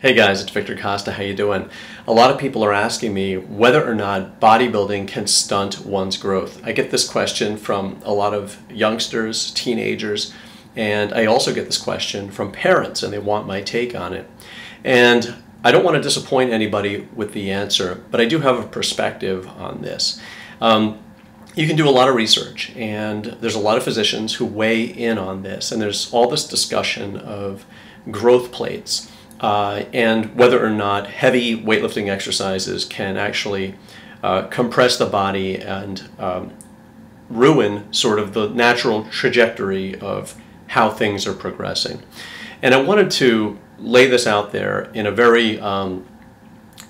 Hey guys, it's Victor Costa. How you doing? A lot of people are asking me whether or not bodybuilding can stunt one's growth. I get this question from a lot of youngsters, teenagers, and I also get this question from parents, and they want my take on it. And I don't want to disappoint anybody with the answer, but I do have a perspective on this. You can do a lot of research, and there's a lot of physicians who weigh in on this, and there's all this discussion of growth plates. And whether or not heavy weightlifting exercises can actually compress the body and ruin sort of the natural trajectory of how things are progressing. And I wanted to lay this out there in a very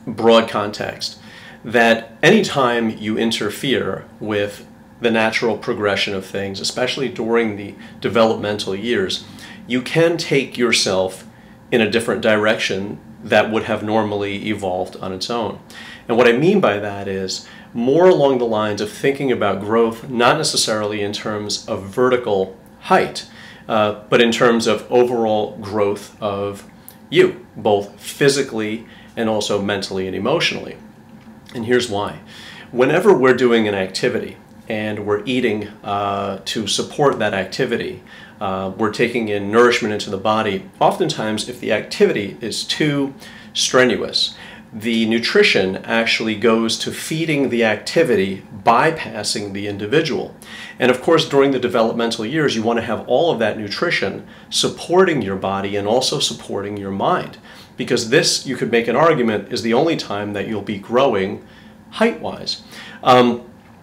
broad context, that anytime you interfere with the natural progression of things, especially during the developmental years, you can take yourself in a different direction that would have normally evolved on its own. And what I mean by that is more along the lines of thinking about growth, not necessarily in terms of vertical height, but in terms of overall growth of you, both physically and also mentally and emotionally. And here's why. Whenever we're doing an activity and we're eating to support that activity, we're taking in nourishment into the body. Oftentimes, if the activity is too strenuous, the nutrition actually goes to feeding the activity, bypassing the individual. And of course, during the developmental years, you want to have all of that nutrition supporting your body and also supporting your mind. Because this, you could make an argument, is the only time that you'll be growing height-wise.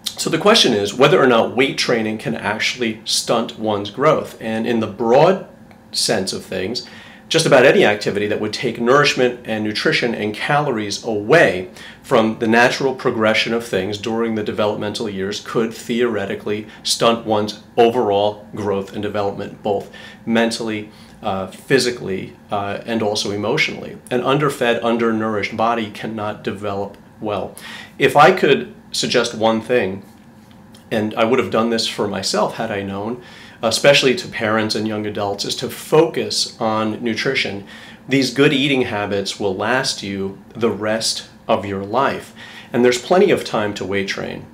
So the question is whether or not weight training can actually stunt one's growth. And in the broad sense of things, just about any activity that would take nourishment and nutrition and calories away from the natural progression of things during the developmental years could theoretically stunt one's overall growth and development, both mentally, physically, and also emotionally. An underfed, undernourished body cannot develop well. If I could suggest one thing, and I would have done this for myself had I known, especially to parents and young adults, is to focus on nutrition. These good eating habits will last you the rest of your life. And there's plenty of time to weight train.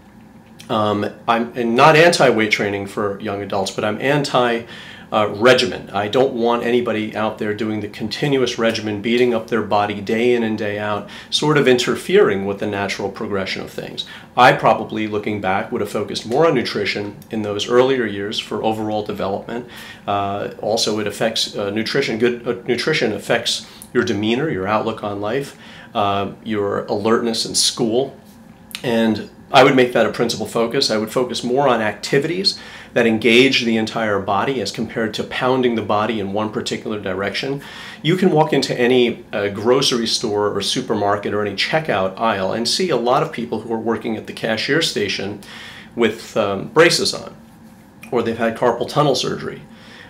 I'm not anti-weight training for young adults, but I'm anti-regimen. I don't want anybody out there doing the continuous regimen, beating up their body day in and day out, sort of interfering with the natural progression of things. I probably, looking back, would have focused more on nutrition in those earlier years for overall development. Also, it affects nutrition. Good nutrition affects your demeanor, your outlook on life, your alertness in school, and I would make that a principal focus. I would focus more on activities that engage the entire body as compared to pounding the body in one particular direction. You can walk into any grocery store or supermarket or any checkout aisle and see a lot of people who are working at the cashier station with braces on, or they've had carpal tunnel surgery.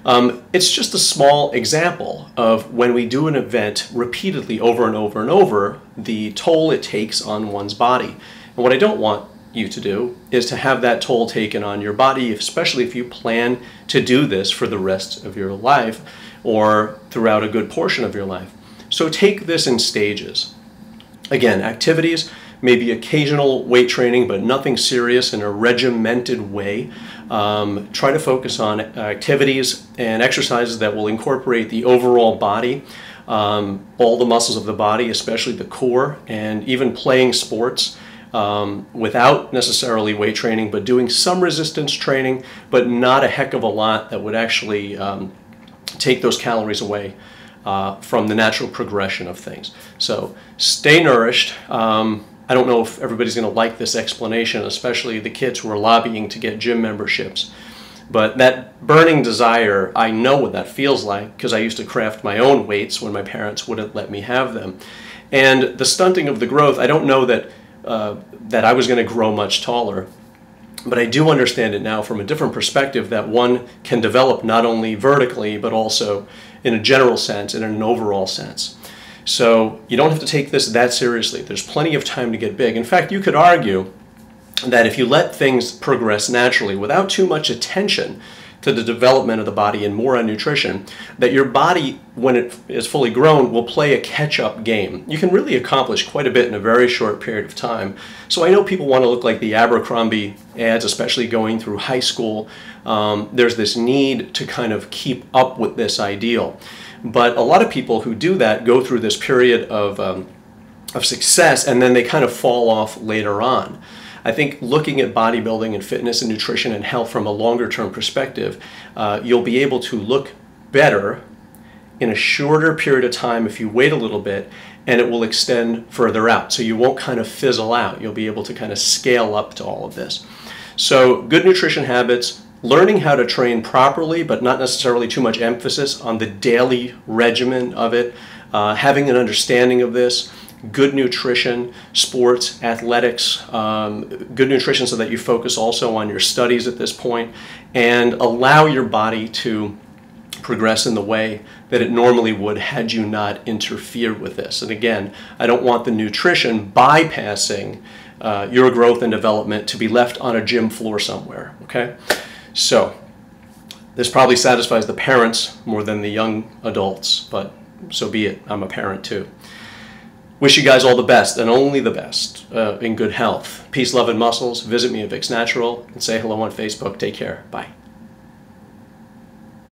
It's just a small example of when we do an event repeatedly over and over and over, the toll it takes on one's body. And what I don't want you to do is to have that toll taken on your body, especially if you plan to do this for the rest of your life or throughout a good portion of your life. So take this in stages. Again, activities, maybe occasional weight training, but nothing serious in a regimented way. Try to focus on activities and exercises that will incorporate the overall body, all the muscles of the body, especially the core, and even playing sports. Without necessarily weight training, but doing some resistance training, but not a heck of a lot that would actually take those calories away from the natural progression of things. So stay nourished. I don't know if everybody's going to like this explanation, especially the kids who are lobbying to get gym memberships. But that burning desire, I know what that feels like because I used to craft my own weights when my parents wouldn't let me have them. And the stunting of the growth, I don't know that I was going to grow much taller. But I do understand it now from a different perspective that one can develop not only vertically, but also in a general sense and in an overall sense. So you don't have to take this that seriously. There's plenty of time to get big. In fact, you could argue that if you let things progress naturally without too much attention to the development of the body and more on nutrition, that your body, when it is fully grown, will play a catch-up game. You can really accomplish quite a bit in a very short period of time. So I know people want to look like the Abercrombie ads, especially going through high school. There's this need to kind of keep up with this ideal. But a lot of people who do that go through this period of success, and then they kind of fall off later on. I think looking at bodybuilding and fitness and nutrition and health from a longer term perspective, you'll be able to look better in a shorter period of time if you wait a little bit, and it will extend further out. So you won't kind of fizzle out. You'll be able to kind of scale up to all of this. So good nutrition habits, learning how to train properly, but not necessarily too much emphasis on the daily regimen of it, having an understanding of this, good nutrition, sports, athletics, good nutrition so that you focus also on your studies at this point, and allow your body to progress in the way that it normally would had you not interfered with this. And again, I don't want the nutrition bypassing your growth and development to be left on a gym floor somewhere, okay? So this probably satisfies the parents more than the young adults, but so be it. I'm a parent too. Wish you guys all the best, and only the best, in good health. Peace, love, and muscles. Visit me at Vicsnatural and say hello on Facebook. Take care. Bye.